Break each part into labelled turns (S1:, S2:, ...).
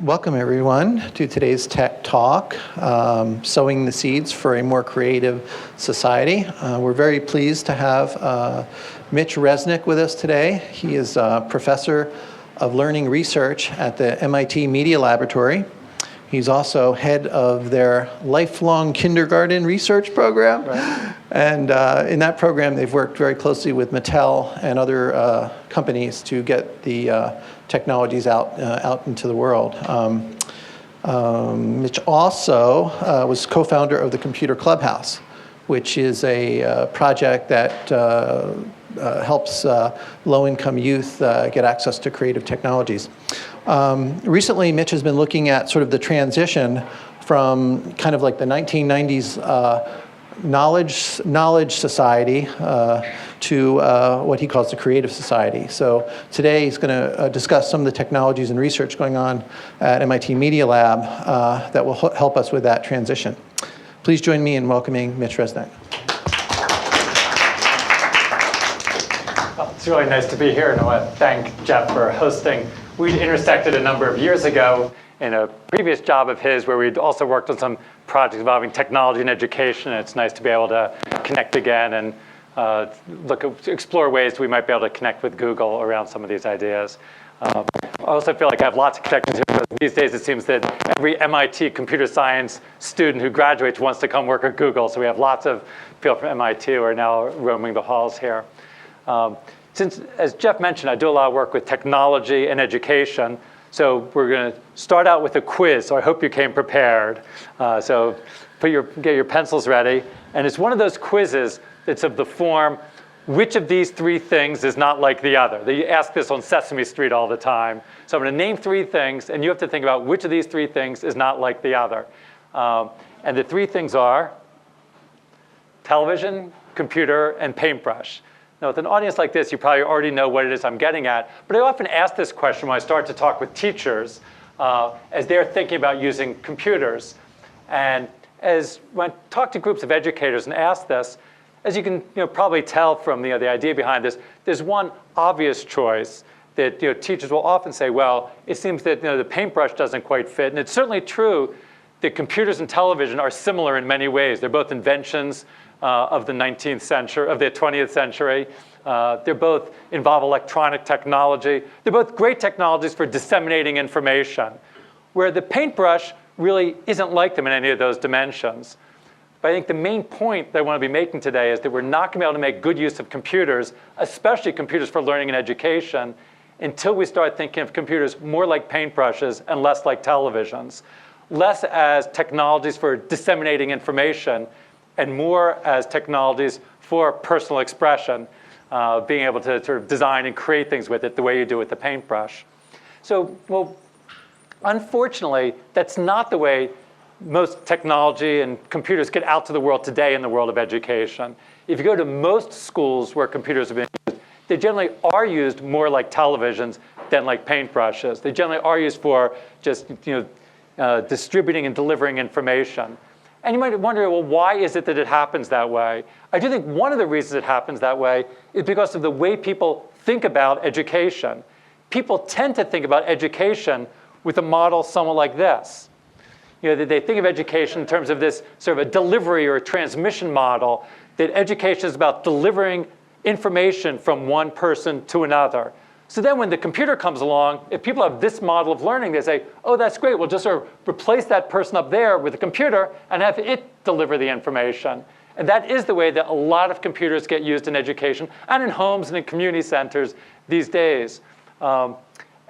S1: Welcome everyone to today's Tech Talk, Sowing the Seeds for a More Creative Society. We're very pleased to have Mitchel Resnick with us today. He is a professor of learning research at the MIT Media Laboratory. He's also head of their Lifelong Kindergarten research program. Right. And in that program, they've worked very closely with Mattel and other companies to get the technologies out into the world. Mitch also was co-founder of the Computer Clubhouse, which is a project that helps low-income youth get access to creative technologies. Recently, Mitch has been looking at sort of the transition from kind of like the 1990s knowledge society to what he calls the creative society. So today he's going to discuss some of the technologies and research going on at MIT Media Lab that will help us with that transition. Please join me in welcoming Mitch Resnick.
S2: Well, it's really nice to be here, and I want to thank Jeff for hosting. We'd intersected a number of years ago in a previous job of his where we'd also worked on some projects involving technology and education, and it's nice to be able to connect again and explore ways we might be able to connect with Google around some of these ideas. I also feel like I have lots of connections here. These days it seems that every MIT computer science student who graduates wants to come work at Google, so we have lots of people from MIT who are now roaming the halls here. Since, as Jeff mentioned, I do a lot of work with technology and education, so we're going to start out with a quiz, so I hope you came prepared. So get your pencils ready. And it's one of those quizzes that's of the form, which of these three things is not like the other? They ask this on Sesame Street all the time. So I'm going to name three things, and you have to think about which of these three things is not like the other. And the three things are television, computer, and paintbrush. Now, with an audience like this, you probably already know what it is I'm getting at. But I often ask this question when I start to talk with teachers as they're thinking about using computers. And when I talk to groups of educators and ask this, as you can probably tell from the idea behind this, there's one obvious choice that teachers will often say, well, it seems that the paintbrush doesn't quite fit. And it's certainly true that computers and television are similar in many ways. They're both inventions of the 19th century, of the 20th century. They both involve electronic technology. They're both great technologies for disseminating information, where the paintbrush really isn't like them in any of those dimensions. But I think the main point that I want to be making today is that we're not going to be able to make good use of computers, especially computers for learning and education, until we start thinking of computers more like paintbrushes and less like televisions, less as technologies for disseminating information, and more as technologies for personal expression, being able to sort of design and create things with it the way you do with the paintbrush. So, well, unfortunately, that's not the way most technology and computers get out to the world today in the world of education. If you go to most schools where computers have been used, they generally are used more like televisions than like paintbrushes. They generally are used for just distributing and delivering information. And you might wonder, well, why is it that it happens that way? I do think one of the reasons it happens that way is because of the way people think about education. People tend to think about education with a model somewhat like this. They think of education in terms of this sort of a delivery or a transmission model, that education is about delivering information from one person to another. So then when the computer comes along, if people have this model of learning, they say, oh, that's great. We'll just sort of replace that person up there with a computer and have it deliver the information. And that is the way that a lot of computers get used in education and in homes and in community centers these days.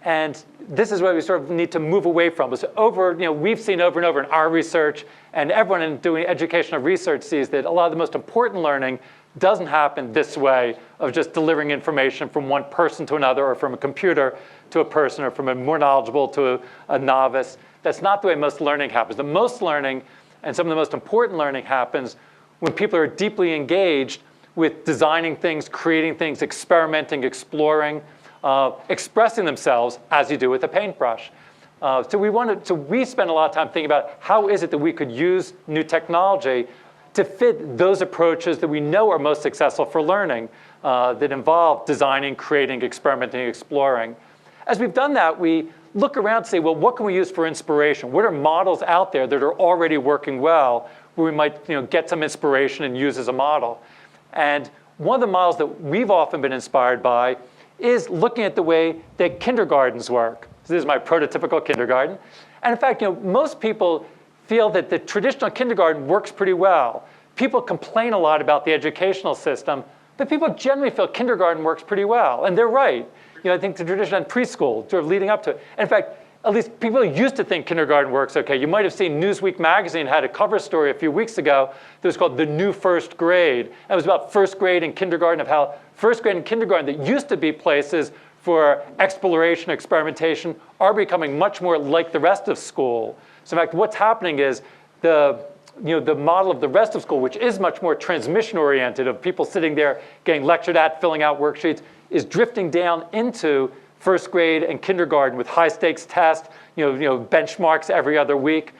S2: And this is what we sort of need to move away from. We've seen over and over in our research, and everyone in doing educational research sees that a lot of the most important learning doesn't happen this way of just delivering information from one person to another, or from a computer to a person, or from a more knowledgeable to a novice. That's not the way most learning happens. The most learning, and some of the most important learning, happens when people are deeply engaged with designing things, creating things, experimenting, exploring, expressing themselves as you do with a paintbrush. So we spend a lot of time thinking about how is it that we could use new technology to fit those approaches that we know are most successful for learning, that involve designing, creating, experimenting, exploring. As we've done that, we look around and say, well, what can we use for inspiration? What are models out there that are already working well where we might get some inspiration and use as a model? And one of the models that we've often been inspired by is looking at the way that kindergartens work. So this is my prototypical kindergarten. And in fact, most people feel that the traditional kindergarten works pretty well. People complain a lot about the educational system, but people generally feel kindergarten works pretty well. And they're right. I think the traditional preschool sort of leading up to it. And in fact, at least people used to think kindergarten works okay. You might have seen Newsweek magazine had a cover story a few weeks ago that was called The New First Grade. And it was about first grade and kindergarten, of how first grade and kindergarten that used to be places for exploration, experimentation, are becoming much more like the rest of school. So in fact, what's happening is the model of the rest of school, which is much more transmission-oriented, of people sitting there getting lectured at, filling out worksheets, is drifting down into first grade and kindergarten with high-stakes tests, benchmarks every other week.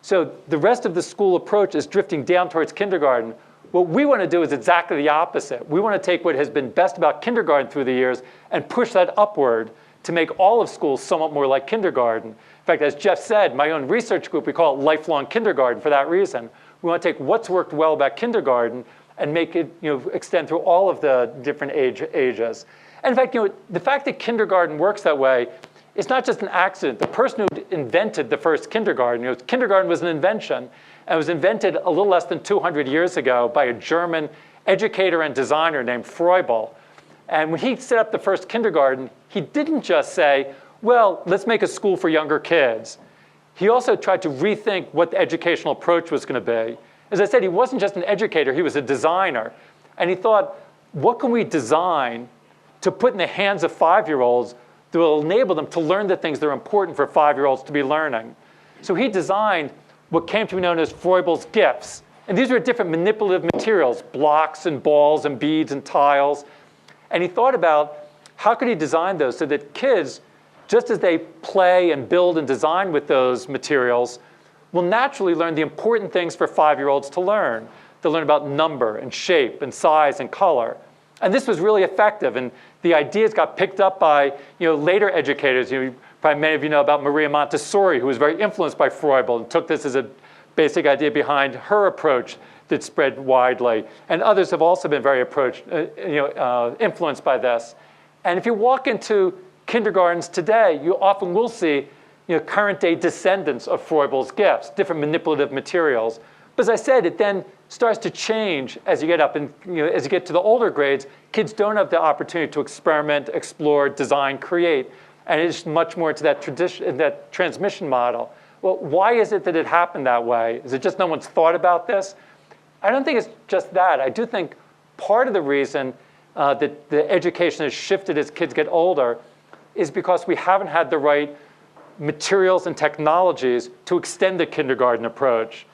S2: So the rest of the school approach is drifting down towards kindergarten. What we want to do is exactly the opposite. We want to take what has been best about kindergarten through the years and push that upward to make all of schools somewhat more like kindergarten. In fact, as Jeff said, my own research group, we call it lifelong kindergarten for that reason. We want to take what's worked well about kindergarten and make it extend through all of the different ages. And in fact, the fact that kindergarten works that way is not just an accident. The person who invented the first kindergarten, kindergarten was an invention, and it was invented a little less than 200 years ago by a German educator and designer named Froebel. And when he set up the first kindergarten, he didn't just say, well, let's make a school for younger kids. He also tried to rethink what the educational approach was going to be. As I said, he wasn't just an educator, he was a designer. And he thought, what can we design to put in the hands of 5-year-olds that will enable them to learn the things that are important for 5-year-olds to be learning? So he designed what came to be known as Froebel's gifts. And these were different manipulative materials, blocks and balls and beads and tiles. And he thought about how could he design those so that kids, just as they play and build and design with those materials, will naturally learn the important things for 5-year-olds to learn. They'll learn about number and shape and size and color. And this was really effective. And the ideas got picked up by later educators. Probably many of you know about Maria Montessori, who was very influenced by Froebel and took this as a basic idea behind her approach that spread widely. And others have also been very influenced by this. And if you walk into kindergartens today, you often will see current day descendants of Froebel's gifts, different manipulative materials. But as I said, it then starts to change as you get up and as you get to the older grades. Kids don't have the opportunity to experiment, explore, design, create, and it's much more into that tradition, that transmission model. Well, why is it that it happened that way? Is it just no one's thought about this? I don't think it's just that. I do think part of the reason that the education has shifted as kids get older is because we haven't had the right materials and technologies to extend the kindergarten approach.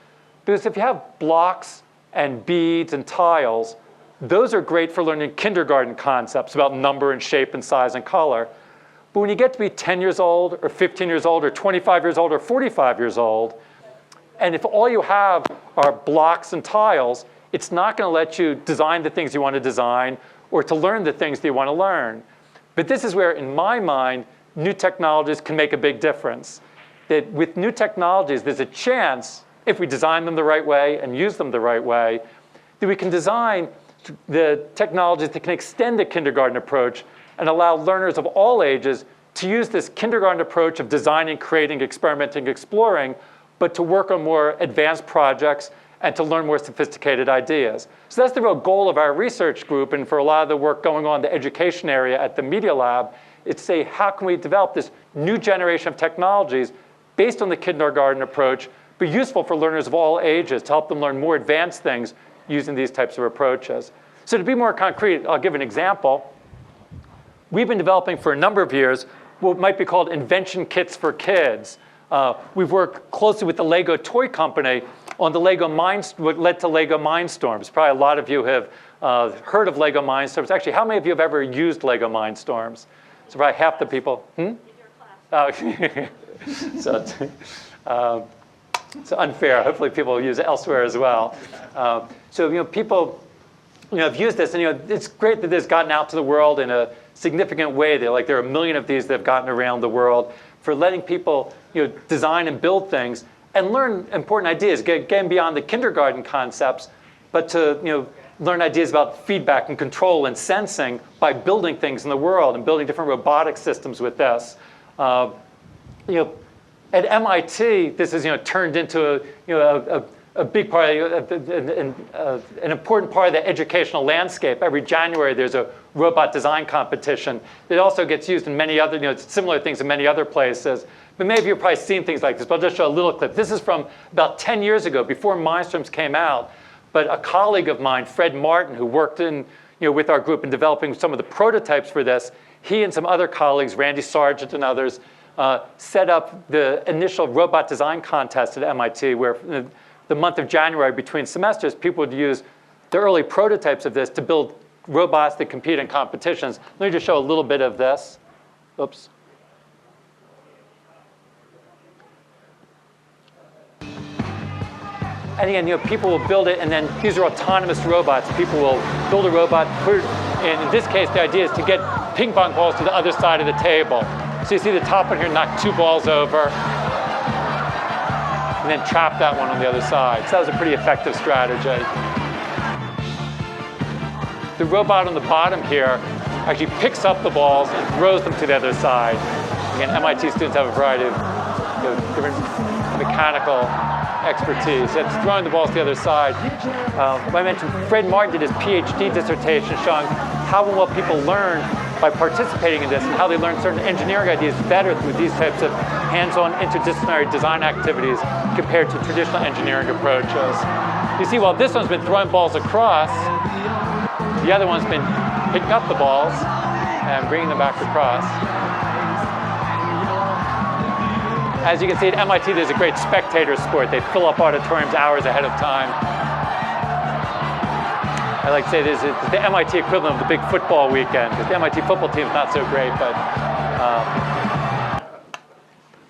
S2: Because if you have blocks and beads and tiles, those are great for learning kindergarten concepts about number and shape and size and color. But when you get to be 10 years old or 15 years old or 25 years old or 45 years old, and if all you have are blocks and tiles, it's not going to let you design the things you want to design or to learn the things that you want to learn. But this is where, in my mind, new technologies can make a big difference. That with new technologies, there's a chance, if we design them the right way and use them the right way, that we can design the technologies that can extend the kindergarten approach and allow learners of all ages to use this kindergarten approach of designing, creating, experimenting, exploring, but to work on more advanced projects and to learn more sophisticated ideas. So that's the real goal of our research group, and for a lot of the work going on in the education area at the Media Lab, it's to say, how can we develop this new generation of technologies based on the kindergarten approach, but useful for learners of all ages to help them learn more advanced things using these types of approaches. So to be more concrete, I'll give an example. We've been developing for a number of years what might be called invention kits for kids. We've worked closely with the LEGO toy company on the what led to LEGO Mindstorms. Probably a lot of you have heard of LEGO Mindstorms. Actually, how many of you have ever used LEGO Mindstorms? So probably half the people. In your class. It's unfair. Hopefully people will use it elsewhere as well. So people have used this, and it's great that this has gotten out to the world in a significant way. There are a million of these that have gotten around the world. for letting people design and build things and learn important ideas, getting beyond the kindergarten concepts, but to learn ideas about feedback and control and sensing by building things in the world and building different robotic systems with this. At MIT, this has turned into a big part, an important part of the educational landscape. Every January, there's a robot design competition. It also gets used in many other, similar things in many other places. But maybe you've probably seen things like this, but I'll just show a little clip. This is from about 10 years ago, before Mindstorms came out. But a colleague of mine, Fred Martin, who worked with our group in developing some of the prototypes for this, he and some other colleagues, Randy Sargent and others, set up the initial robot design contest at MIT, where the month of January between semesters, people would use the early prototypes of this to build robots that compete in competitions. Let me just show a little bit of this. Oops. And again, people will build it, and then these are autonomous robots. People will build a robot. In this case, the idea is to get ping pong balls to the other side of the table. So you see the top one here knock 2 balls over, and then trap that one on the other side. So that was a pretty effective strategy. The robot on the bottom here actually picks up the balls and throws them to the other side. Again, MIT students have a variety of different mechanical expertise. It's throwing the balls to the other side. I mentioned Fred Martin did his PhD dissertation showing how and what people learn by participating in this and how they learn certain engineering ideas better through these types of hands-on interdisciplinary design activities compared to traditional engineering approaches. You see, while this one's been throwing balls across, the other one's been picking up the balls and bringing them back across. As you can see at MIT, there's a great spectator sport. They fill up auditoriums hours ahead of time. I like to say this is the MIT equivalent of the big football weekend, because the MIT football team is not so great.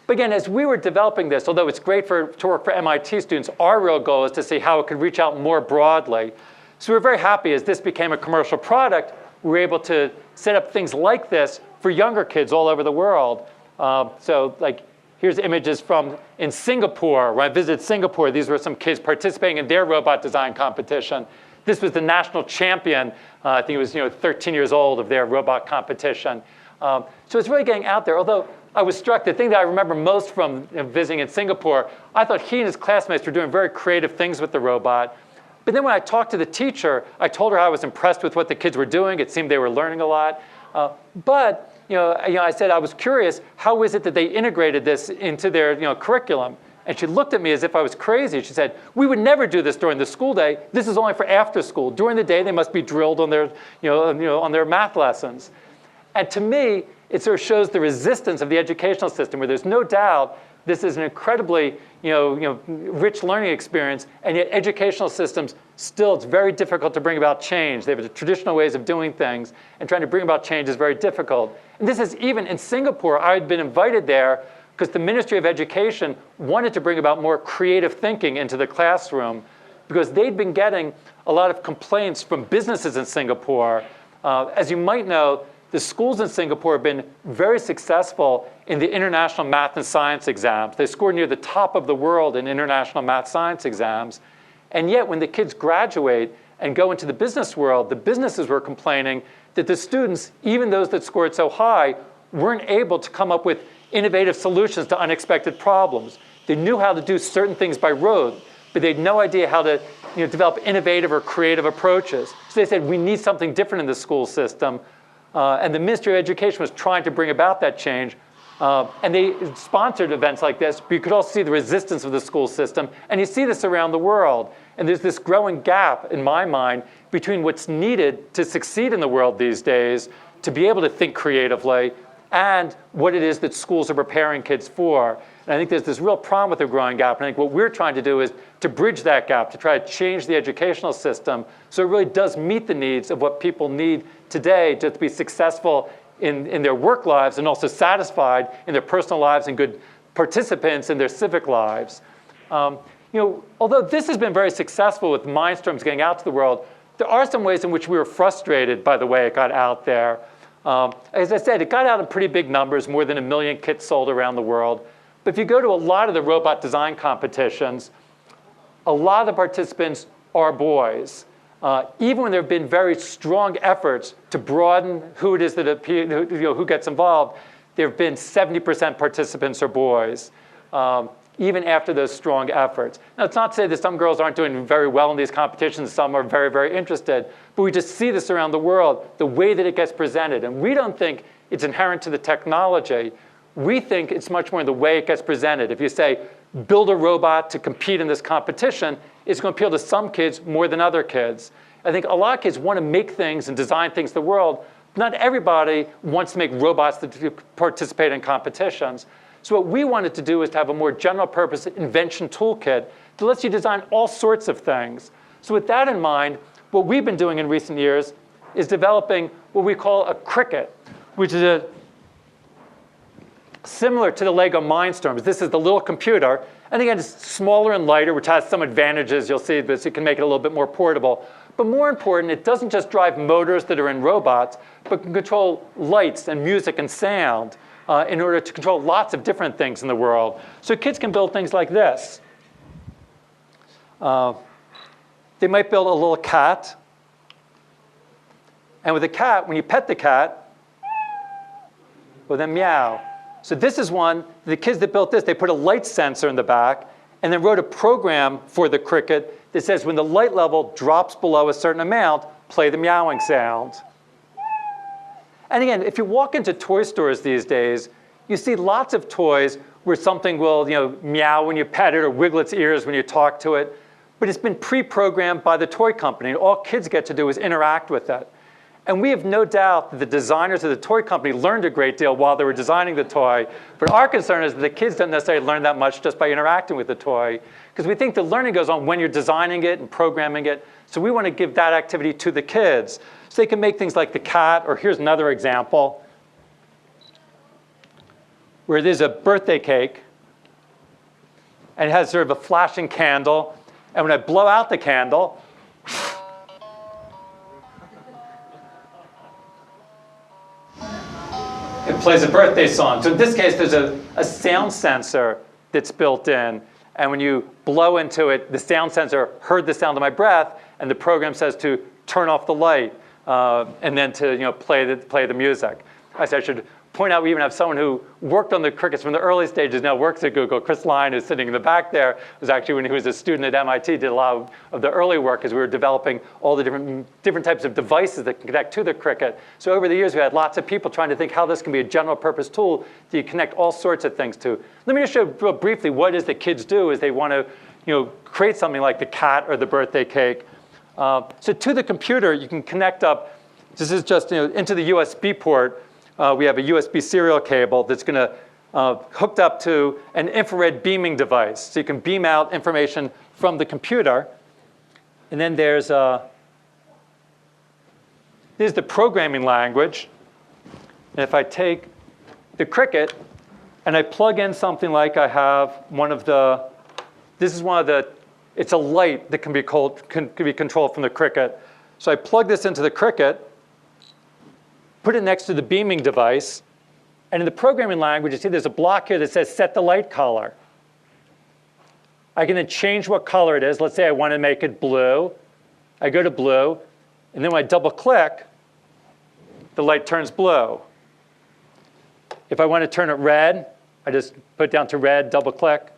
S2: But again, as we were developing this, although it's great to work for MIT students, our real goal is to see how it could reach out more broadly. So we're very happy as this became a commercial product, we were able to set up things like this for younger kids all over the world. So like, here's images from in Singapore. When I visited Singapore, these were some kids participating in their robot design competition. This was the national champion, I think it was 13 years old, of their robot competition. So it's really getting out there. Although I was struck, the thing that I remember most from visiting in Singapore, I thought he and his classmates were doing very creative things with the robot. But then when I talked to the teacher, I told her I was impressed with what the kids were doing. It seemed they were learning a lot. But I said I was curious, how is it that they integrated this into their curriculum? And she looked at me as if I was crazy. She said, we would never do this during the school day. This is only for after school. During the day, they must be drilled on their, on their math lessons. And to me, it sort of shows the resistance of the educational system, where there's no doubt this is an incredibly rich learning experience, and yet educational systems still, it's very difficult to bring about change. They have traditional ways of doing things, and trying to bring about change is very difficult. And this is even in Singapore. I had been invited there because the Ministry of Education wanted to bring about more creative thinking into the classroom, because they'd been getting a lot of complaints from businesses in Singapore. As you might know, the schools in Singapore have been very successful in the international math and science exams. They score near the top of the world in international math science exams. And yet, when the kids graduate and go into the business world, the businesses were complaining that the students, even those that scored so high, weren't able to come up with innovative solutions to unexpected problems. They knew how to do certain things by rote, but they had no idea how to develop innovative or creative approaches. So they said, we need something different in the school system. And the Ministry of Education was trying to bring about that change. And they sponsored events like this, but you could also see the resistance of the school system. And you see this around the world. And there's this growing gap, in my mind, between what's needed to succeed in the world these days, to be able to think creatively, and what it is that schools are preparing kids for. And I think there's this real problem with the growing gap. And I think what we're trying to do is to bridge that gap, to try to change the educational system so it really does meet the needs of what people need today to be successful in their work lives, and also satisfied in their personal lives and good participants in their civic lives. Although this has been very successful with Mindstorms getting out to the world, there are some ways in which we were frustrated by the way it got out there. As I said, it got out in pretty big numbers, more than 1 million kits sold around the world. But if you go to a lot of the robot design competitions, a lot of the participants are boys. Even when there have been very strong efforts to broaden who it is that who gets involved, there have been 70% participants are boys, even after those strong efforts. Now, it's not to say that some girls aren't doing very well in these competitions. Some are very, very interested. But we just see this around the world, the way that it gets presented. And we don't think it's inherent to the technology. We think it's much more in the way it gets presented. If you say, build a robot to compete in this competition, it's going to appeal to some kids more than other kids. I think a lot of kids want to make things and design things in the world. Not everybody wants to make robots that participate in competitions. So what we wanted to do is to have a more general purpose invention toolkit that lets you design all sorts of things. So with that in mind, what we've been doing in recent years is developing what we call a Cricket, which is similar to the LEGO Mindstorms. This is the little computer. And again, it's smaller and lighter, which has some advantages. You'll see this. You can make it a little bit more portable. But more important, it doesn't just drive motors that are in robots, but can control lights and music and sound in order to control lots of different things in the world. So kids can build things like this. They might build a little cat. And with a cat, when you pet the cat, well, then meow. So this is one, the kids that built this, they put a light sensor in the back and then wrote a program for the Cricket that says when the light level drops below a certain amount, play the meowing sound. And again, if you walk into toy stores these days, you see lots of toys where something will meow when you pet it or wiggle its ears when you talk to it. But it's been pre-programmed by the toy company, and all kids get to do is interact with it. And we have no doubt that the designers of the toy company learned a great deal while they were designing the toy. But our concern is that the kids don't necessarily learn that much just by interacting with the toy, because we think the learning goes on when you're designing it and programming it. So we want to give that activity to the kids so they can make things like the cat, or here's another example, where there's a birthday cake, and it has sort of a flashing candle. And when I blow out the candle, it plays a birthday song. So in this case, there's a sound sensor that's built in. And when you blow into it, the sound sensor heard the sound of my breath, and the program says to turn off the light and then to play the music. I should point out we even have someone who worked on the Crickets from the early stages, now works at Google. Chris Line, who's sitting in the back there, was actually, when he was a student at MIT, did a lot of the early work as we were developing all the different types of devices that can connect to the Cricket. So over the years, we had lots of people trying to think how this can be a general purpose tool that you connect all sorts of things to. Let me just show real briefly what it is that kids do as they want to create something like the cat or the birthday cake. So to the computer, you can connect up, this is just into the USB port. We have a USB serial cable that's going to hooked up to an infrared beaming device. So you can beam out information from the computer. And then there's the programming language. And if I take the Cricket and I plug in something like I have it's a light that can be controlled from the Cricket. So I plug this into the Cricket, put it next to the beaming device, and in the programming language, you see there's a block here that says set the light color. I can then change what color it is. Let's say I want to make it blue. I go to blue, and then when I double click, the light turns blue. If I want to turn it red, I just put it down to red, double click,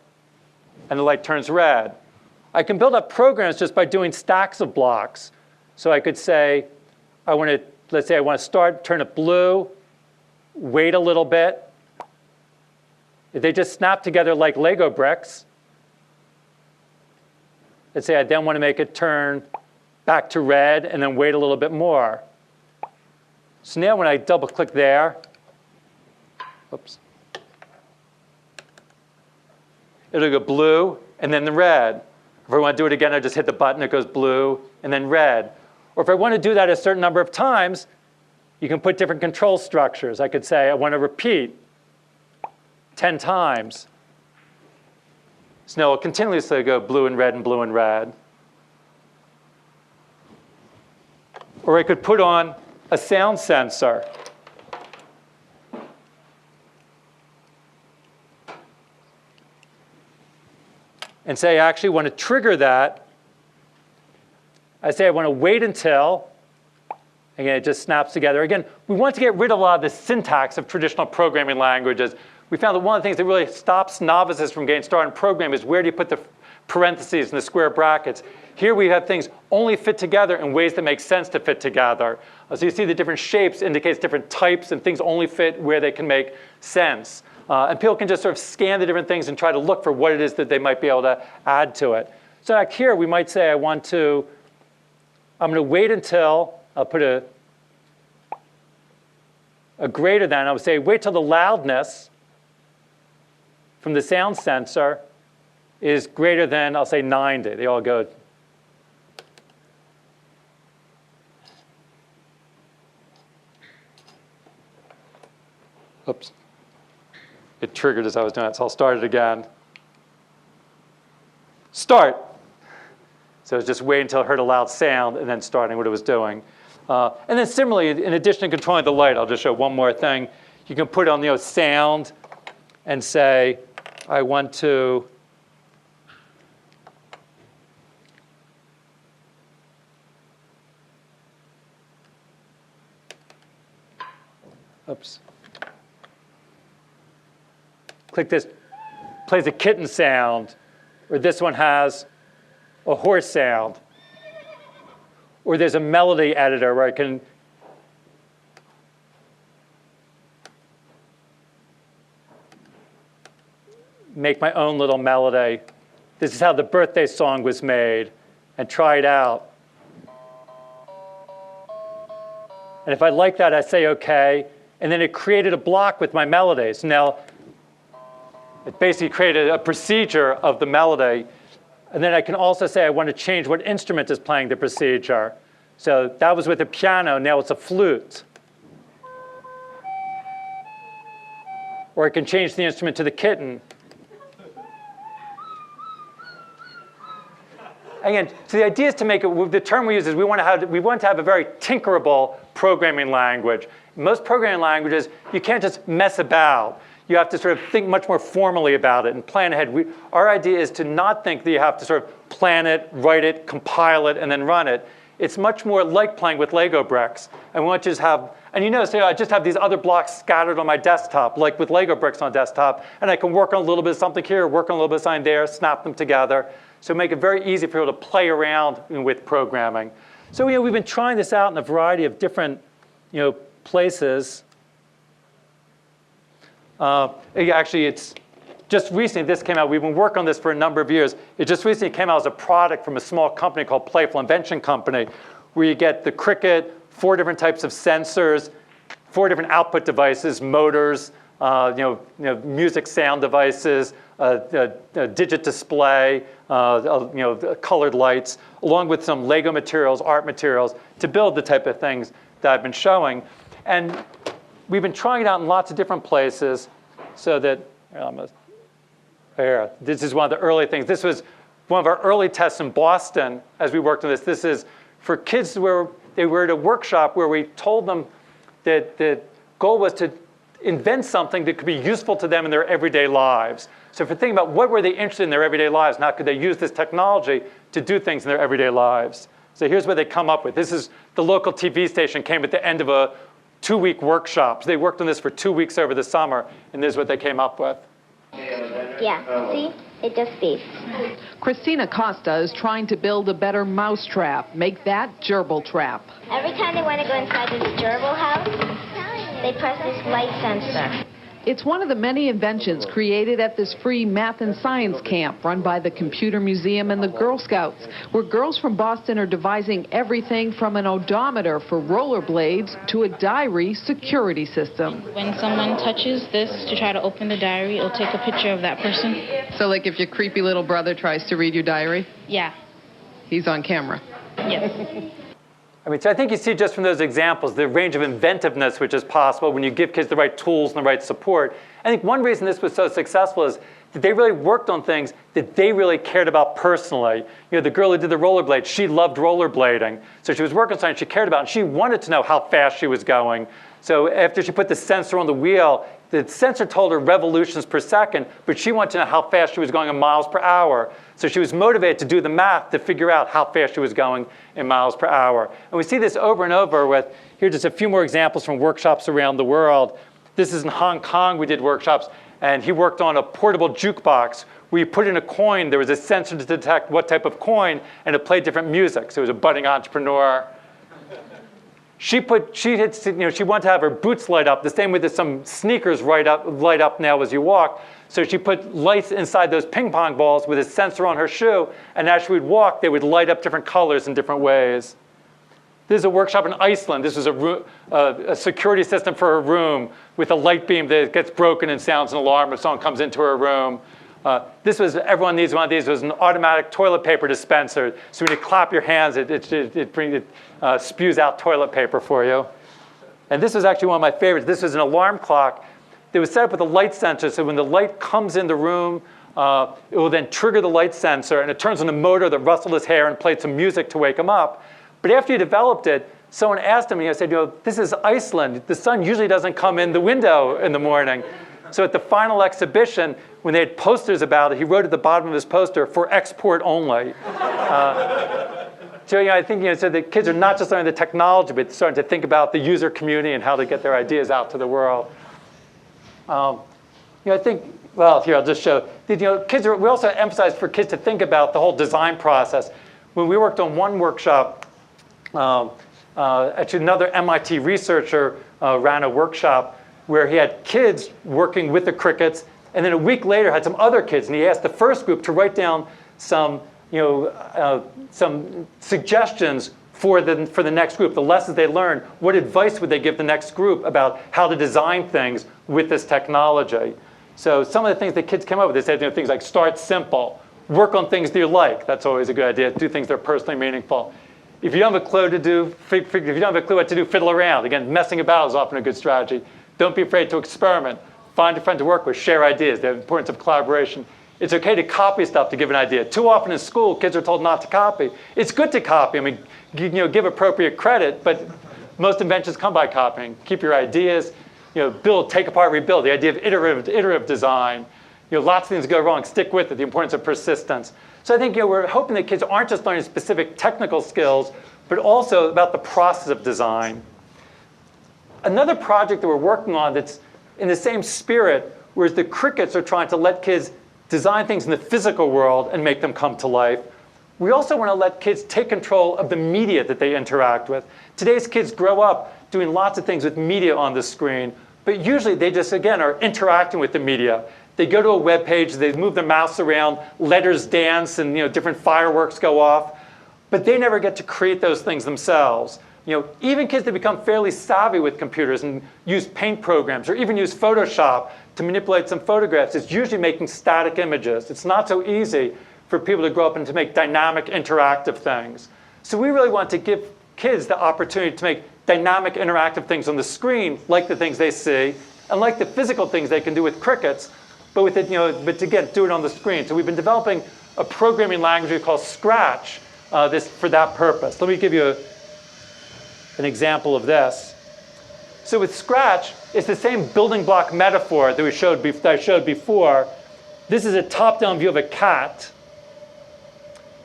S2: and the light turns red. I can build up programs just by doing stacks of blocks. So I could say, let's say I want to turn it blue, wait a little bit. They just snap together like Lego bricks. Let's say I then want to make it turn back to red and then wait a little bit more. So now when I double click there, oops, it'll go blue and then the red. If I want to do it again, I just hit the button, it goes blue and then red. Or if I want to do that a certain number of times, you can put different control structures. I could say I want to repeat 10 times. So now it'll continuously go blue and red and blue and red. Or I could put on a sound sensor. and say I actually want to trigger that. I say I want to wait until, again, it just snaps together. Again, we want to get rid of a lot of the syntax of traditional programming languages. We found that one of the things that really stops novices from getting started in programming is where do you put the parentheses and the square brackets. Here we have things only fit together in ways that make sense to fit together. So you see the different shapes indicates different types, and things only fit where they can make sense. And people can just sort of scan the different things and try to look for what it is that they might be able to add to it. So like here we might say I'm going to wait until, I'll put a greater than, I would say wait till the loudness from the sound sensor is greater than, I'll say 90. They all go. Oops. It triggered as I was doing it, so I'll start it again. Start. So it's just wait until it heard a loud sound and then starting what it was doing. And then similarly, in addition to controlling the light, I'll just show one more thing. You can put on sound and say, I want to oops. Click this, plays a kitten sound, or this one has a horse sound, or there's a melody editor where I can make my own little melody. This is how the birthday song was made, and try it out. And if I like that, I say OK. And then it created a block with my melodies. Now, it basically created a procedure of the melody. And then I can also say I want to change what instrument is playing the procedure. So that was with a piano. Now it's a flute. Or I can change the instrument to the kitten. Again, so the idea is to make it, the term we use is we want to have a very tinkerable programming language. In most programming languages, you can't just mess about. You have to sort of think much more formally about it and plan ahead. Our idea is to not think that you have to sort of plan it, write it, compile it, and then run it. It's much more like playing with Lego bricks. And we want you to have, and you notice, I just have these other blocks scattered on my desktop, like with Lego bricks on a desktop, and I can work on a little bit of something here, work on a little bit of something there, snap them together. So make it very easy for people to play around with programming. So we've been trying this out in a variety of different places. Actually, it's just recently this came out. We've been working on this for a number of years. It just recently came out as a product from a small company called Playful Invention Company, where you get the Cricket, 4 different types of sensors, 4 different output devices, motors, music sound devices, a digit display, colored lights, along with some Lego materials, art materials, to build the type of things that I've been showing. And we've been trying it out in lots of different places so that, here, this is one of the early things. This was one of our early tests in Boston as we worked on this. This is for kids where they were at a workshop where we told them that the goal was to invent something that could be useful to them in their everyday lives. So if you're thinking about what were they interested in their everyday lives, and how could they use this technology to do things in their everyday lives. So here's what they come up with. This is the local TV station came at the end of a 2-week workshop. So they worked on this for 2 weeks over the summer, and this is what they came up with.
S3: Yeah, see? It just beeps.
S4: Christina Costa is trying to build a better mouse trap. Make that gerbil trap.
S3: Every time they want to go inside this gerbil house, they press this light sensor.
S4: It's one of the many inventions created at this free math and science camp run by the Computer Museum and the Girl Scouts, where girls from Boston are devising everything from an odometer for rollerblades to a diary security system.
S5: When someone touches this to try to open the diary, it'll take a picture of that person.
S4: So like if your creepy little brother tries to read your diary?
S5: Yeah.
S4: He's on camera.
S5: Yes.
S2: So I think you see just from those examples the range of inventiveness which is possible when you give kids the right tools and the right support. I think one reason this was so successful is that they really worked on things that they really cared about personally. The girl who did the rollerblade, she loved rollerblading. So she was working on something she cared about, and she wanted to know how fast she was going. So after she put the sensor on the wheel, the sensor told her revolutions per second, but she wanted to know how fast she was going in miles per hour. So she was motivated to do the math to figure out how fast she was going in miles per hour. And we see this over and over with, here are just a few more examples from workshops around the world. This is in Hong Kong, we did workshops, and he worked on a portable jukebox where you put in a coin, there was a sensor to detect what type of coin, and it played different music. So it was a budding entrepreneur. She wanted to have her boots light up the same way that some sneakers light up now as you walk. So she put lights inside those ping pong balls with a sensor on her shoe, and as she would walk, they would light up different colors in different ways. This is a workshop in Iceland. This was a security system for her room with a light beam that gets broken and sounds an alarm if someone comes into her room. This was, everyone needs one of these. It was an automatic toilet paper dispenser. So when you clap your hands, it spews out toilet paper for you. And this was actually one of my favorites. This was an alarm clock that was set up with a light sensor. So when the light comes in the room, it will then trigger the light sensor, and it turns on a motor that rustled his hair and played some music to wake him up. But after you developed it, someone asked him, and he said, this is Iceland. The sun usually doesn't come in the window in the morning. So at the final exhibition, when they had posters about it, he wrote at the bottom of his poster, for export only. So I think so the kids are not just learning the technology, but starting to think about the user community and how to get their ideas out to the world. I think, well, here I'll just show. We also emphasize for kids to think about the whole design process. When we worked on one workshop, actually another MIT researcher ran a workshop where he had kids working with the crickets, and then a week later had some other kids, and he asked the first group to write down some suggestions for the next group, the lessons they learned. What advice would they give the next group about how to design things with this technology? So some of the things the kids came up with, they said things like start simple, work on things that you like. That's always a good idea. Do things that are personally meaningful. If you don't have a clue what to do, fiddle around. Again, messing about is often a good strategy. Don't be afraid to experiment. Find a friend to work with. Share ideas. The importance of collaboration. It's okay to copy stuff to give an idea. Too often in school, kids are told not to copy. It's good to copy. I mean, give appropriate credit, but most inventions come by copying. Keep your ideas. Build, take apart, rebuild. The idea of iterative design. Lots of things go wrong. Stick with it. The importance of persistence. So I think we're hoping that kids aren't just learning specific technical skills, but also about the process of design. Another project that we're working on that's in the same spirit, whereas the crickets are trying to let kids design things in the physical world and make them come to life. We also want to let kids take control of the media that they interact with. Today's kids grow up doing lots of things with media on the screen, but usually they just, again, are interacting with the media. They go to a web page, they move their mouse around, letters dance, and different fireworks go off, but they never get to create those things themselves. Even kids that become fairly savvy with computers and use paint programs or even use Photoshop to manipulate some photographs, it's usually making static images. It's not so easy for people to grow up and to make dynamic, interactive things. So we really want to give kids the opportunity to make dynamic, interactive things on the screen, like the things they see, and like the physical things they can do with crickets, but with it, but again, do it on the screen. So we've been developing a programming language we call Scratch for that purpose. Let me give you an example of this. So with Scratch, it's the same building block metaphor that I showed before. This is a top-down view of a cat.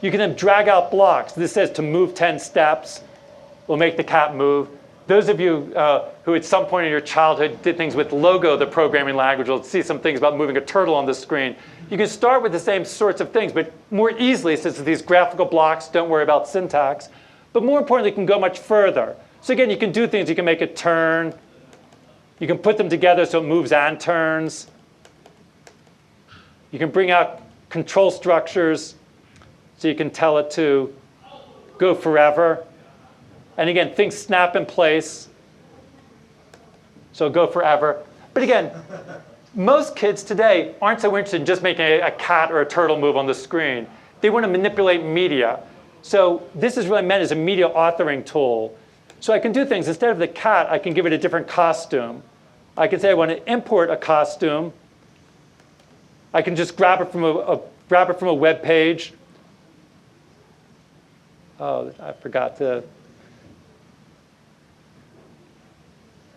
S2: You can then drag out blocks. This says to move 10 steps. We'll make the cat move. Those of you who at some point in your childhood did things with Logo, the programming language, will see some things about moving a turtle on the screen. You can start with the same sorts of things, but more easily, since these graphical blocks, don't worry about syntax. But more importantly, you can go much further. So again, you can do things. You can make it turn. You can put them together so it moves and turns. You can bring out control structures so you can tell it to go forever. And again, things snap in place. So go forever. But again, most kids today aren't so interested in just making a cat or a turtle move on the screen. They want to manipulate media. So this is really meant as a media authoring tool. So I can do things. Instead of the cat, I can give it a different costume. I can say I want to import a costume. I can just grab it from a web page. Oh, I forgot to.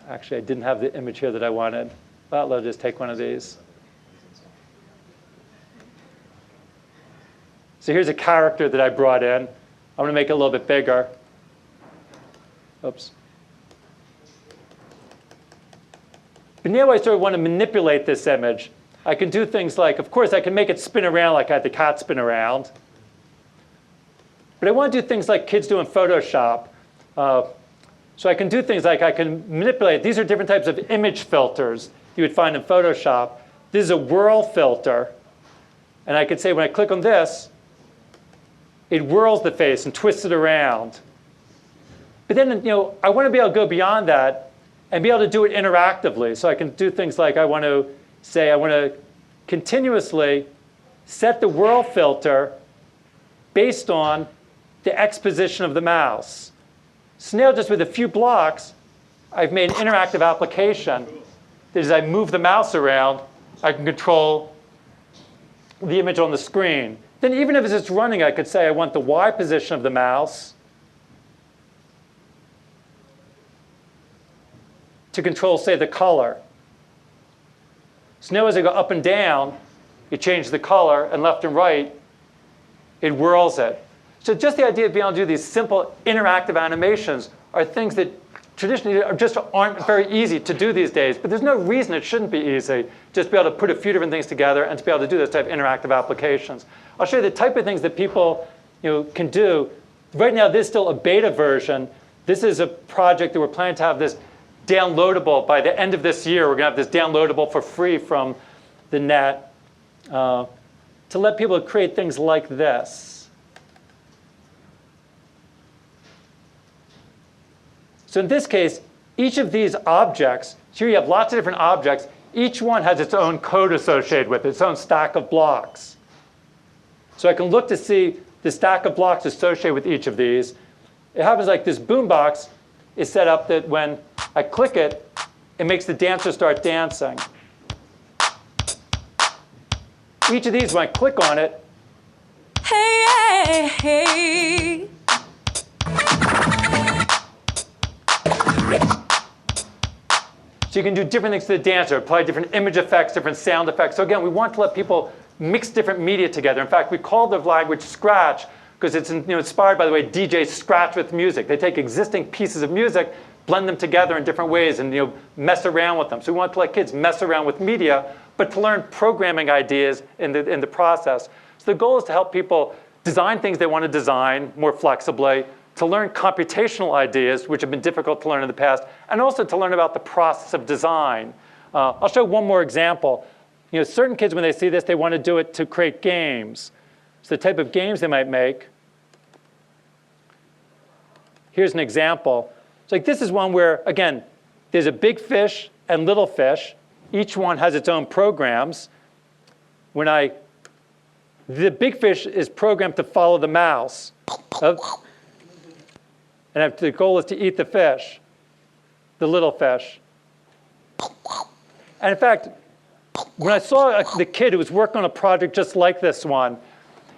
S2: Actually, I didn't have the image here that I wanted. Well, let's just take one of these. So here's a character that I brought in. I'm going to make it a little bit bigger. Oops. But now I sort of want to manipulate this image. I can do things like, of course, I can make it spin around like I had the cat spin around. But I want to do things like kids do in Photoshop. So I can do things like I can manipulate. These are different types of image filters you would find in Photoshop. This is a whirl filter. And I could say when I click on this, it whirls the face and twists it around. But then I want to be able to go beyond that and be able to do it interactively. So I can do things like I want to say I want to continuously set the whirl filter based on the X position of the mouse. So now just with a few blocks, I've made an interactive application that as I move the mouse around, I can control the image on the screen. Then even if it's just running, I could say I want the Y position of the mouse to control, say, the color. So now as I go up and down, you change the color, and left and right, it whirls it. So just the idea of being able to do these simple interactive animations are things that traditionally just aren't very easy to do these days. But there's no reason it shouldn't be easy just to be able to put a few different things together and to be able to do this type of interactive applications. I'll show you the type of things that people can do. Right now, this is still a beta version. This is a project that we're planning to have this downloadable by the end of this year. We're going to have this downloadable for free from the net to let people create things like this. So in this case, each of these objects, here you have lots of different objects. Each one has its own code associated with it, its own stack of blocks. So I can look to see the stack of blocks associated with each of these. It happens like this boombox is set up that when I click it, it makes the dancer start dancing. Each of these, when I click on it, hey, hey. So you can do different things to the dancer, apply different image effects, different sound effects. So again, we want to let people mix different media together. In fact, we call the language Scratch because it's inspired by the way DJs scratch with music. They take existing pieces of music, blend them together in different ways, and mess around with them. So we want to let kids mess around with media, but to learn programming ideas in the process. So the goal is to help people design things they want to design more flexibly, to learn computational ideas, which have been difficult to learn in the past, and also to learn about the process of design. I'll show one more example. Certain kids, when they see this, they want to do it to create games. So the type of games they might make. Here's an example. So this is one where, again, there's a big fish and little fish. Each one has its own programs. The big fish is programmed to follow the mouse. And the goal is to eat the fish, the little fish. And in fact, when I saw the kid who was working on a project just like this one,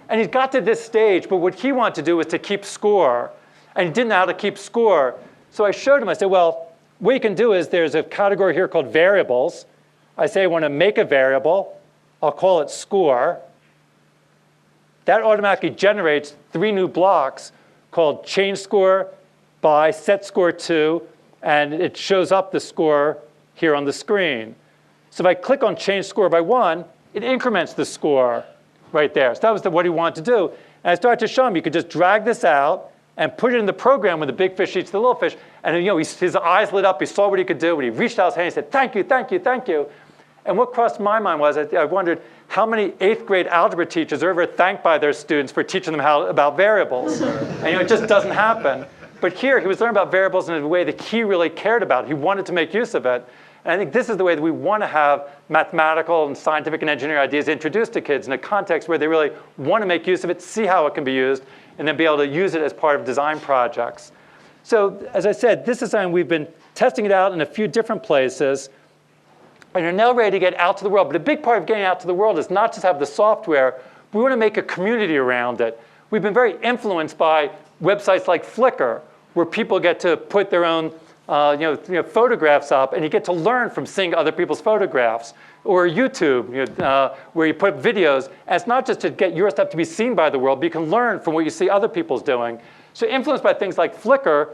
S2: and he got to this stage, but what he wanted to do was to keep score. And he didn't know how to keep score. So I showed him, I said, well, what you can do is there's a category here called variables. I say I want to make a variable. I'll call it score. That automatically generates 3 new blocks called change score by set score to, and it shows up the score here on the screen. So if I click on change score by 1, it increments the score right there. So that was what he wanted to do. And I started to show him you could just drag this out and put it in the program when the big fish eats the little fish. And his eyes lit up. He saw what he could do. When he reached out his hand, he said, thank you, thank you, thank you. And what crossed my mind was I wondered how many 8th grade algebra teachers are ever thanked by their students for teaching them about variables. And it just doesn't happen. But here, he was learning about variables in a way that he really cared about. He wanted to make use of it. And I think this is the way that we want to have mathematical and scientific and engineering ideas introduced to kids in a context where they really want to make use of it, see how it can be used, and then be able to use it as part of design projects. So as I said, this is something we've been testing it out in a few different places. And are now ready to get out to the world. But a big part of getting out to the world is not just have the software. We want to make a community around it. We've been very influenced by websites like Flickr, where people get to put their own photographs up, and you get to learn from seeing other people's photographs. Or YouTube, where you put videos. And it's not just to get your stuff to be seen by the world, but you can learn from what you see other people's doing. So influenced by things like Flickr,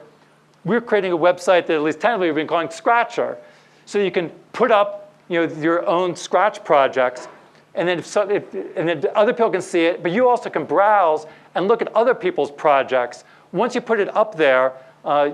S2: we're creating a website that at least tentatively we've been calling Scratcher. So you can put up your own Scratch projects, and then other people can see it, but you also can browse and look at other people's projects. Once you put it up there,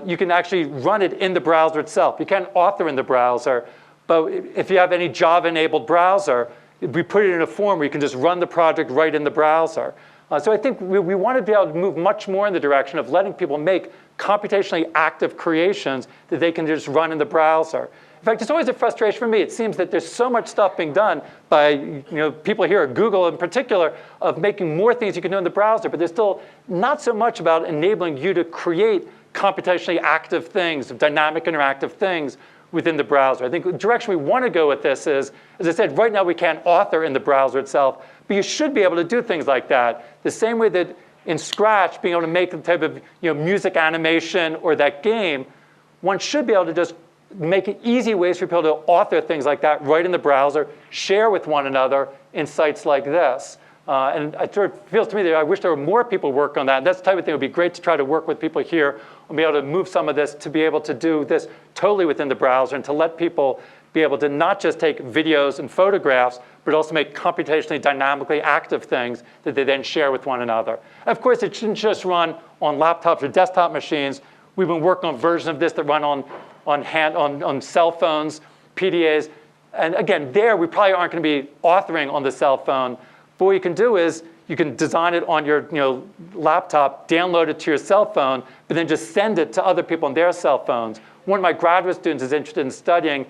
S2: you can actually run it in the browser itself. You can't author in the browser, but if you have any Java-enabled browser, we put it in a form where you can just run the project right in the browser. So I think we want to be able to move much more in the direction of letting people make computationally active creations that they can just run in the browser. In fact, it's always a frustration for me. It seems that there's so much stuff being done by people here at Google in particular of making more things you can do in the browser, but there's still not so much about enabling you to create computationally active things, dynamic interactive things within the browser. I think the direction we want to go with this is, as I said, right now we can't author in the browser itself, but you should be able to do things like that. The same way that in Scratch, being able to make the type of music animation or that game, one should be able to just make it easy ways for people to author things like that right in the browser, share with one another in sites like this. And it sort of feels to me that I wish there were more people working on that. That's the type of thing that would be great to try to work with people here and be able to move some of this to be able to do this totally within the browser and to let people be able to not just take videos and photographs, but also make computationally dynamically active things that they then share with one another. Of course, it shouldn't just run on laptops or desktop machines. We've been working on versions of this that run on cell phones, PDAs. And again, there we probably aren't going to be authoring on the cell phone. But what you can do is you can design it on your laptop, download it to your cell phone, but then just send it to other people on their cell phones. One of my graduate students is interested in studying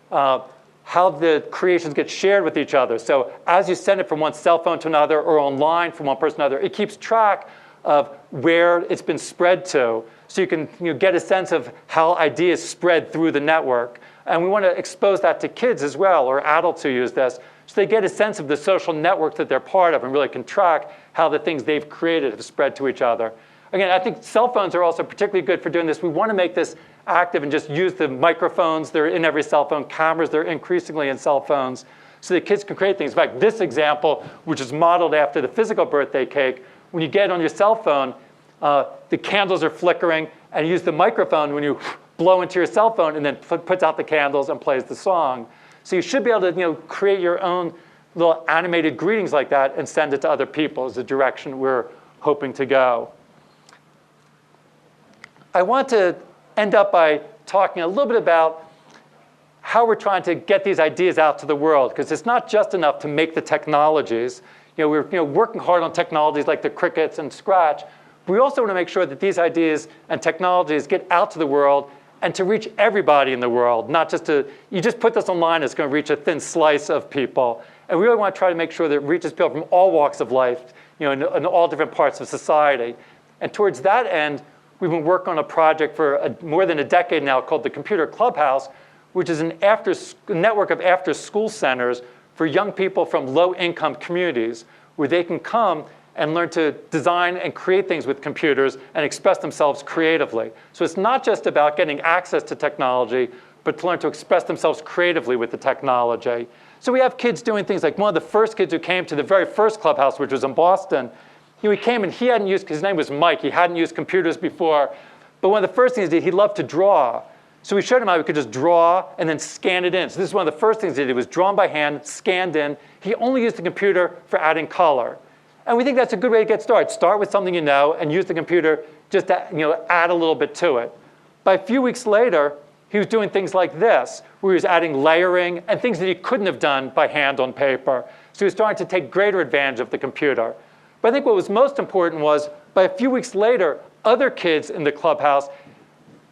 S2: how the creations get shared with each other. So as you send it from one cell phone to another or online from one person to another, it keeps track of where it's been spread to. So you can get a sense of how ideas spread through the network. And we want to expose that to kids as well, or adults who use this, so they get a sense of the social networks that they're part of and really can track how the things they've created have spread to each other. Again, I think cell phones are also particularly good for doing this. We want to make this active and just use the microphones that are in every cell phone, cameras that are increasingly in cell phones, so that kids can create things. In fact, this example, which is modeled after the physical birthday cake, when you get it on your cell phone, the candles are flickering, and you use the microphone when you blow into your cell phone and then puts out the candles and plays the song. So you should be able to create your own little animated greetings like that and send it to other people is the direction we're hoping to go. I want to end up by talking a little bit about how we're trying to get these ideas out to the world, because it's not just enough to make the technologies. We're working hard on technologies like the Crickets and Scratch. But we also want to make sure that these ideas and technologies get out to the world and to reach everybody in the world, not just you just put this online, it's going to reach a thin slice of people. And we really want to try to make sure that it reaches people from all walks of life, in all different parts of society. And towards that end, we've been working on a project for more than a decade now called the Computer Clubhouse, which is a network of after-school centers for young people from low-income communities, where they can come and learn to design and create things with computers and express themselves creatively. So it's not just about getting access to technology, but to learn to express themselves creatively with the technology. So we have kids doing things like one of the first kids who came to the very first clubhouse, which was in Boston. He came and he hadn't used, his name was Mike, he hadn't used computers before. But one of the first things he did, he loved to draw. So we showed him how we could just draw and then scan it in. So this is one of the first things he did. It was drawn by hand, scanned in. He only used the computer for adding color. And we think that's a good way to get started. Start with something you know and use the computer just to add a little bit to it. By a few weeks later, he was doing things like this, where he was adding layering and things that he couldn't have done by hand on paper. So he was starting to take greater advantage of the computer. But I think what was most important was, by a few weeks later, other kids in the clubhouse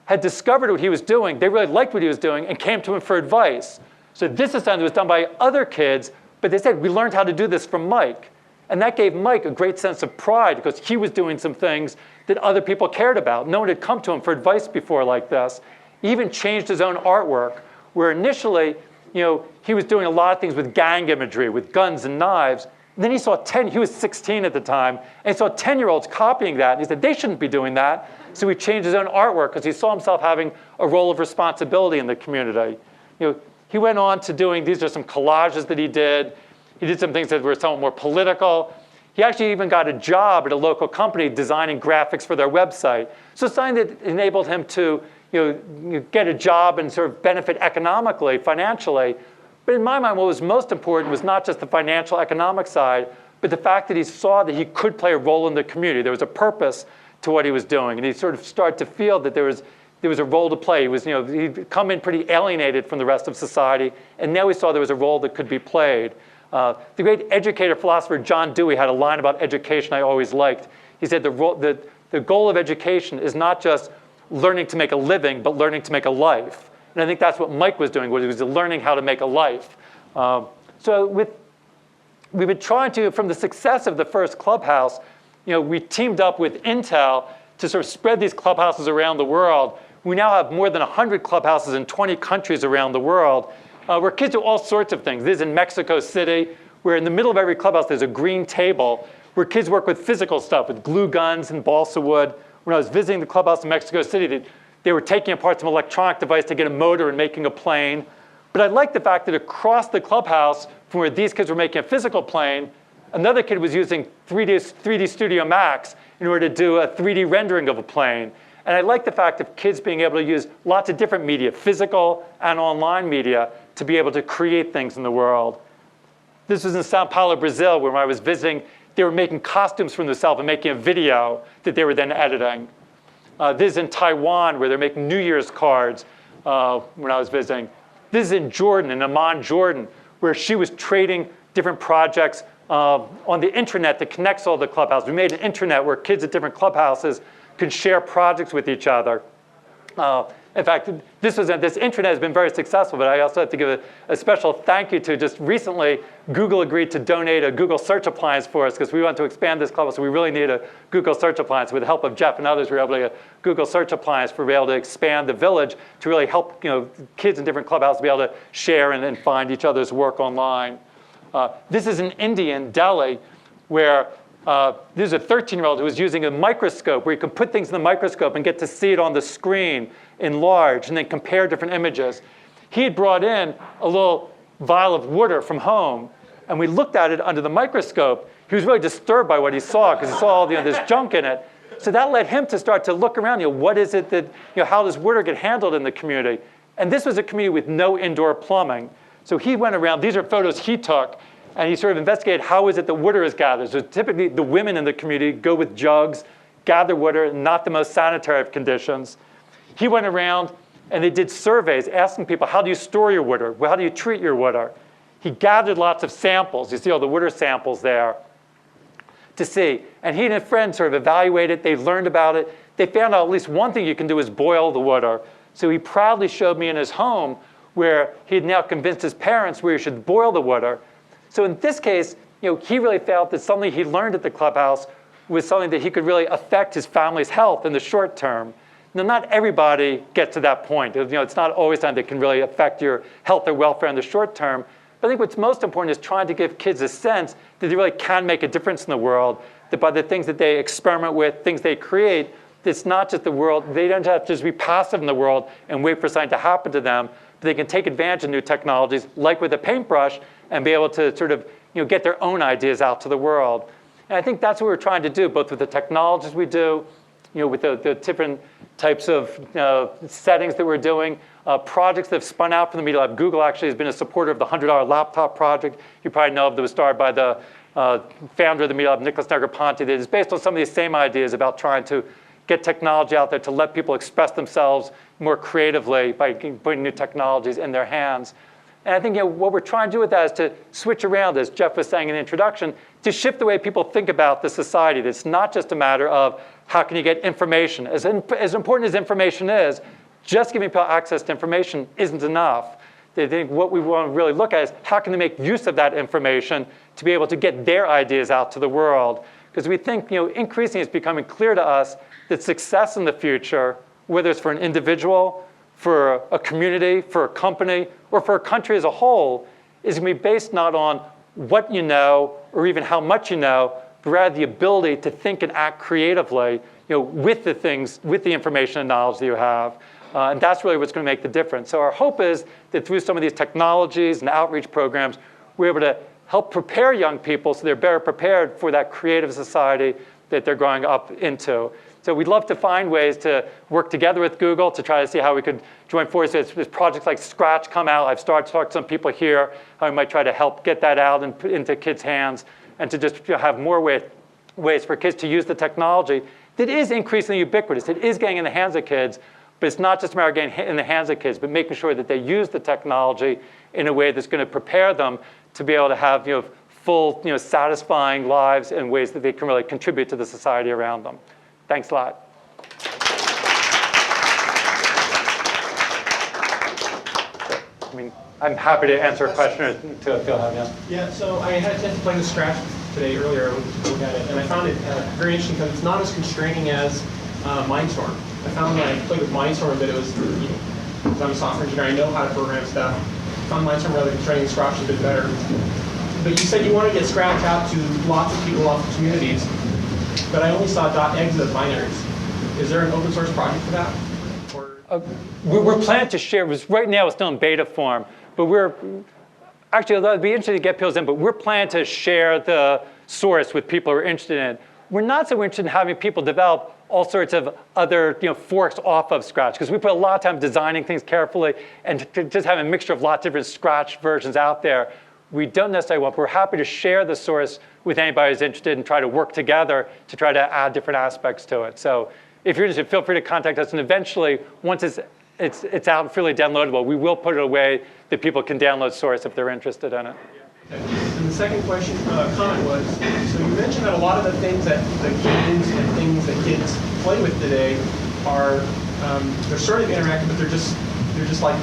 S2: had discovered what he was doing. They really liked what he was doing and came to him for advice. So this is something that was done by other kids, but they said, we learned how to do this from Mike. And that gave Mike a great sense of pride because he was doing some things that other people cared about. No one had come to him for advice before like this. He even changed his own artwork, where initially, he was doing a lot of things with gang imagery, with guns and knives. And then he saw he was 16 at the time, and he saw 10-year-olds copying that, and he said, they shouldn't be doing that. So he changed his own artwork because he saw himself having a role of responsibility in the community. He went on to doing, these are some collages that he did. He did some things that were somewhat more political. He actually even got a job at a local company designing graphics for their website. So something that enabled him to get a job and sort of benefit economically, financially. But in my mind, what was most important was not just the financial economic side, but the fact that he saw that he could play a role in the community. There was a purpose to what he was doing. And he sort of started to feel that there was a role to play. He'd come in pretty alienated from the rest of society, and now he saw there was a role that could be played. The great educator, philosopher John Dewey had a line about education I always liked. He said the goal of education is not just learning to make a living, but learning to make a life. And I think that's what Mike was doing, was he was learning how to make a life. So we've been trying to, from the success of the first clubhouse, we teamed up with Intel to sort of spread these clubhouses around the world. We now have more than 100 clubhouses in 20 countries around the world, where kids do all sorts of things. This is in Mexico City, where in the middle of every clubhouse there's a green table where kids work with physical stuff, with glue guns and balsa wood. When I was visiting the clubhouse in Mexico City, they were taking apart some electronic device to get a motor and making a plane. But I liked the fact that across the clubhouse, from where these kids were making a physical plane, another kid was using 3D Studio Max in order to do a 3D rendering of a plane. And I like the fact of kids being able to use lots of different media, physical and online media, to be able to create things in the world. This was in Sao Paulo, Brazil, where when I was visiting, they were making costumes for themselves and making a video that they were then editing. This is in Taiwan, where they're making New Year's cards when I was visiting. This is in Jordan, in Amman, Jordan, where she was trading different projects on the intranet that connects all the clubhouses. We made an intranet where kids at different clubhouses could share projects with each other. In fact, this intranet has been very successful, but I also have to give a special thank you to just recently, Google agreed to donate a Google search appliance for us because we want to expand this clubhouse, so we really need a Google search appliance. With the help of Jeff and others, we were able to get a Google search appliance to be able to expand the village to really help kids in different clubhouses be able to share and find each other's work online. This is in India, in Delhi, where there's a 13-year-old who was using a microscope where you can put things in the microscope and get to see it on the screen enlarged and then compare different images. He had brought in a little vial of water from home, and we looked at it under the microscope. He was really disturbed by what he saw because he saw all this junk in it. So that led him to start to look around. What is it that, how does water get handled in the community? And this was a community with no indoor plumbing. So he went around. These are photos he took. And he sort of investigated how is it that water is gathered. So typically, the women in the community go with jugs, gather water, not the most sanitary of conditions. He went around, and they did surveys asking people, how do you store your water? How do you treat your water? He gathered lots of samples. You see all the water samples there to see. And he and a friend sort of evaluated. They learned about it. They found out at least one thing you can do is boil the water. So he proudly showed me in his home where he had now convinced his parents where you should boil the water. So in this case, he really felt that something he learned at the clubhouse was something that he could really affect his family's health in the short term. Now, not everybody gets to that point. It's not always something that can really affect your health or welfare in the short term. But I think what's most important is trying to give kids a sense that they really can make a difference in the world, that by the things that they experiment with, things they create, it's not just the world. They don't have to just be passive in the world and wait for something to happen to them. But they can take advantage of new technologies, like with a paintbrush, and be able to sort of get their own ideas out to the world. And I think that's what we're trying to do, both with the technologies we do, with the different types of settings that we're doing, projects that have spun out from the Media Lab. Google actually has been a supporter of the $100 laptop project. You probably know of that was started by the founder of the Media Lab, Nicholas Negroponte, that is based on some of these same ideas about trying to get technology out there to let people express themselves more creatively by putting new technologies in their hands. And I think what we're trying to do with that is to switch around, as Jeff was saying in the introduction, to shift the way people think about the society. It's not just a matter of how can you get information. As important as information is, just giving people access to information isn't enough. They think what we want to really look at is how can they make use of that information to be able to get their ideas out to the world. Because we think increasingly it's becoming clear to us that success in the future, whether it's for an individual, for a community, for a company, or for a country as a whole, is going to be based not on what you know or even how much you know, but rather the ability to think and act creatively, with the things, with the information and knowledge that you have. And that's really what's going to make the difference. So our hope is that through some of these technologies and outreach programs, we're able to help prepare young people so they're better prepared for that creative society that they're growing up into. So we'd love to find ways to work together with Google to try to see how we could join forces. As projects like Scratch come out, I've started to talk to some people here how we might try to help get that out and put into kids' hands, and to just have more ways for kids to use the technology that is increasingly ubiquitous. It is getting in the hands of kids, but it's not just a matter of getting in the hands of kids, but making sure that they use the technology in a way that's going to prepare them to be able to have full, satisfying lives in ways that they can really contribute to the society around them. Thanks a lot. I'm happy to answer a question or two if you'll have,
S6: Yeah, so I had a chance to play with Scratch today earlier, look at it, and I found it very interesting because it's not as constraining as Mindstorm. I found when I played with Mindstorm that it was, because I'm a software engineer, I know how to program stuff. I found Mindstorm rather constraining, Scratch a bit better. But you said you want to get Scratch out to lots of people, lots of communities, but I only saw .exe as binaries. Is there an open source project for that?
S2: We're planning to share, right now it's still in beta form, but actually it'd be interesting to get people's in, but we're planning to share the source with people who are interested in it. We're not so interested in having people develop all sorts of other forks off of Scratch, because we put a lot of time designing things carefully and just having a mixture of lots of different Scratch versions out there. We don't necessarily want, we're happy to share the source with anybody who's interested and try to work together to try to add different aspects to it. So if you're interested, feel free to contact us, and eventually, once it's out and freely downloadable, we will put it away that people can download source if they're interested in it.
S6: And the second comment was, so you mentioned that a lot of the things that the games and things that kids play with today are, they're sort of interactive, but they're just like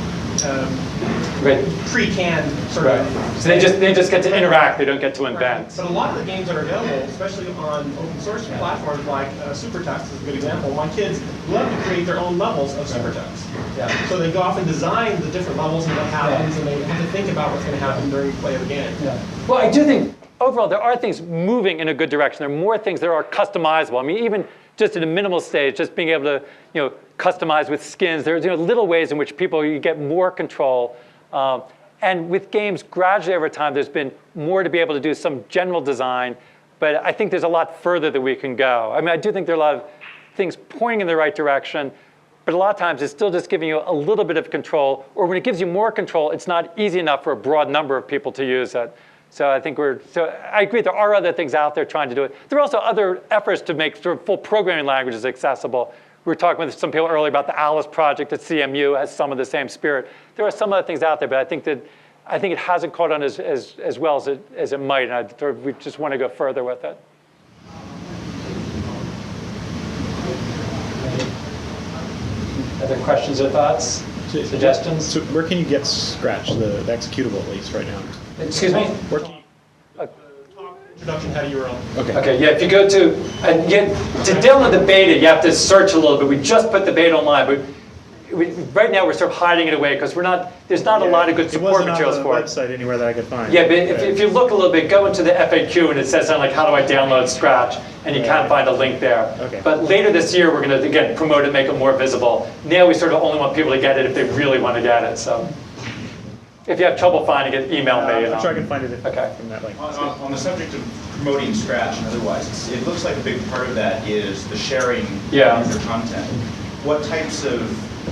S6: pre-canned sort of.
S2: So they just get to interact. They don't get to invent.
S6: Right. But a lot of the games that are available, especially on open source platforms like SuperText is a good example. My kids love to create their own levels of SuperText. Yeah. So they go off and design the different levels and what happens, and they have to think about what's going to happen during play of the game.
S2: Yeah. Well, I do think overall there are things moving in a good direction. There are more things that are customizable. I mean, even just at a minimal stage, just being able to customize with skins. There's little ways in which you get more control. And with games, gradually over time, there's been more to be able to do some general design. But I think there's a lot further that we can go. I mean, I do think there are a lot of things pointing in the right direction. But a lot of times, it's still just giving you a little bit of control. Or when it gives you more control, it's not easy enough for a broad number of people to use it. So I think I agree, there are other things out there trying to do it. There are also other efforts to make sort of full programming languages accessible. We were talking with some people earlier about the Alice project at CMU has some of the same spirit. There are some other things out there, but I think it hasn't caught on as well as it might, and we just want to go further with it. Other questions or thoughts? Suggestions?
S7: So where can you get Scratch, the executable at least right now?
S2: Excuse me?
S7: Where can you...
S6: Introduction had a URL.
S7: Okay,
S2: yeah, if you go to download the beta, you have to search a little bit. We just put the beta online, but right now we're sort of hiding it away because there's not a lot of good support materials for it.
S7: It wasn't on the website anywhere that I could find.
S2: Yeah, but if you look a little bit, go into the FAQ and it says something like, how do I download Scratch? And you can't find a link there.
S7: Okay.
S2: But later this year, we're going to, again, promote it, make it more visible. Now we sort of only want people to get it if they really want to get it. So if you have trouble finding it, email me.
S7: I'm sure I can find it
S2: from
S7: that link.
S8: On the subject of promoting Scratch and otherwise, it looks like a big part of that is the sharing of user content. What types of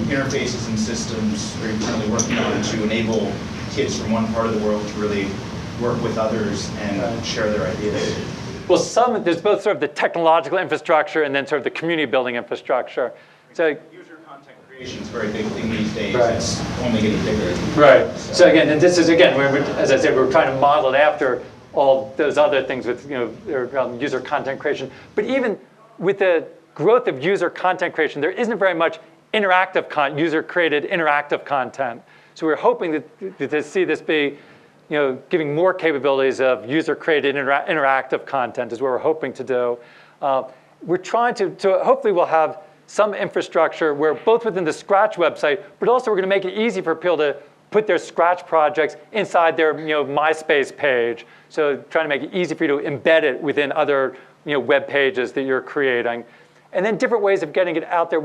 S8: interfaces and systems are you currently working on to enable kids from one part of the world to really work with others and share their ideas?
S2: Well, there's both sort of the technological infrastructure and then sort of the community building infrastructure. So
S8: user content creation is a very big thing these days. Right. It's only getting bigger.
S2: Right. So again, and this is as I said, we're trying to model it after all those other things with user content creation. But even with the growth of user content creation, there isn't very much interactive user-created interactive content. So we're hoping to see this be, giving more capabilities of user-created interactive content is what we're hoping to do. We're trying to hopefully we'll have some infrastructure where both within the Scratch website, but also we're going to make it easy for people to put their Scratch projects inside their MySpace page. So trying to make it easy for you to embed it within other web pages that you're creating. And then different ways of getting it out there.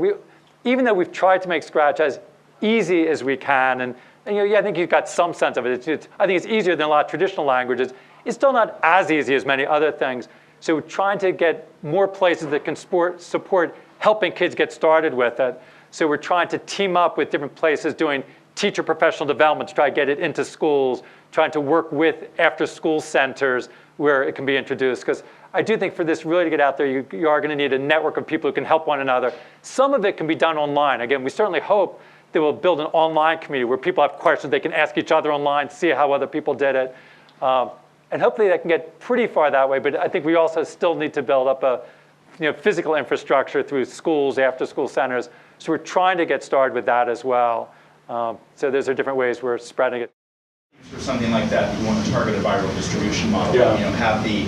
S2: Even though we've tried to make Scratch as easy as we can, and I think you've got some sense of it. I think it's easier than a lot of traditional languages. It's still not as easy as many other things. So we're trying to get more places that can support helping kids get started with it. So we're trying to team up with different places doing teacher professional development to try to get it into schools, trying to work with after-school centers where it can be introduced. Because I do think for this really to get out there, you are going to need a network of people who can help one another. Some of it can be done online. Again, we certainly hope that we'll build an online community where people have questions, they can ask each other online, see how other people did it. And hopefully that can get pretty far that way, but I think we also still need to build up a physical infrastructure through schools, after-school centers. So we're trying to get started with that as well. So those are different ways we're spreading it.
S8: For something like that, you want to target a viral distribution model.
S2: Yeah.
S8: Have the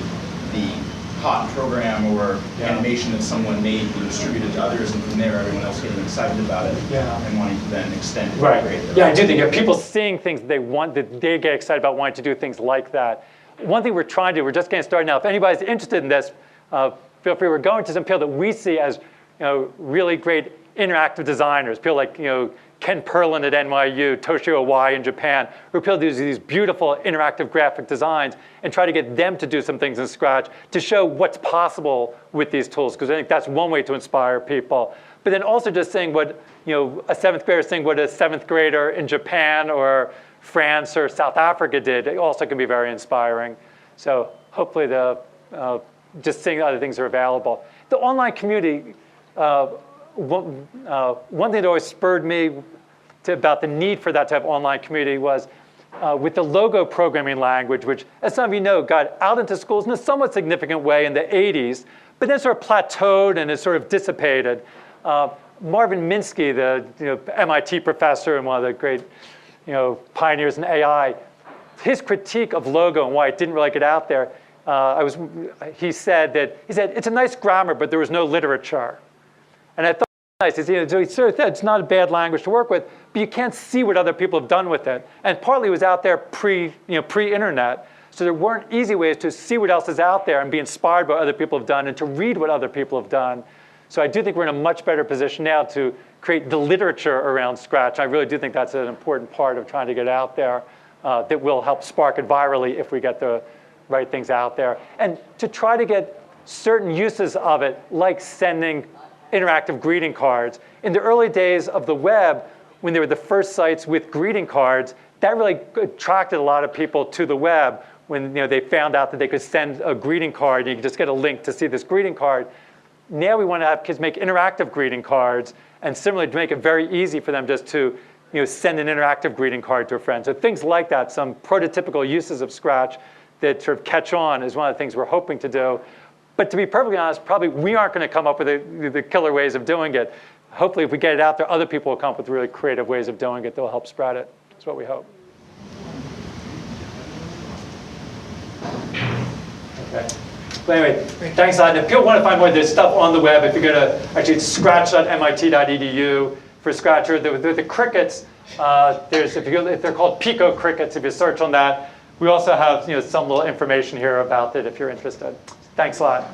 S8: hot program or animation that someone made be distributed to others, and from there everyone else getting excited about it and wanting to then extend it.
S2: Right. Yeah, I do think people seeing things that they get excited about, wanting to do things like that. One thing we're trying to do, we're just getting started now. If anybody's interested in this, feel free. We're going to some people that we see as really great interactive designers. People like Ken Perlin at NYU, Toshio Awai in Japan, who people do these beautiful interactive graphic designs and try to get them to do some things in Scratch to show what's possible with these tools, because I think that's one way to inspire people. But then also just saying what a seventh grader saying what a seventh grader in Japan or France or South Africa did, it also can be very inspiring. So hopefully just seeing other things are available. The online community, one thing that always spurred me about the need for that type of online community was with the LEGO programming language, which, as some of you know, got out into schools in a somewhat significant way in the 80s, but then sort of plateaued and has sort of dissipated. Marvin Minsky, the MIT professor and one of the great pioneers in AI, his critique of LEGO and why it didn't really get out there, he said it's a nice grammar, but there was no literature. And I thought it was nice. He sort of said it's not a bad language to work with, but you can't see what other people have done with it. And partly it was out there pre-internet, so there weren't easy ways to see what else is out there and be inspired by what other people have done and to read what other people have done. So I do think we're in a much better position now to create the literature around Scratch. I really do think that's an important part of trying to get out there that will help spark it virally if we get the right things out there. And to try to get certain uses of it, like sending interactive greeting cards. In the early days of the web, when there were the first sites with greeting cards, that really attracted a lot of people to the web when they found out that they could send a greeting card and you could just get a link to see this greeting card. Now we want to have kids make interactive greeting cards, and similarly to make it very easy for them just to send an interactive greeting card to a friend. So things like that, some prototypical uses of Scratch that sort of catch on is one of the things we're hoping to do. But to be perfectly honest, probably we aren't going to come up with the killer ways of doing it. Hopefully if we get it out there, other people will come up with really creative ways of doing it that will help spread it. That's what we hope. Okay. But anyway, thanks a lot. If people want to find more of this stuff on the web, if you go to actually it's scratch.mit.edu for Scratch, or the crickets, if they're called PicoCrickets, if you search on that. We also have some little information here about it if you're interested. Thanks a lot.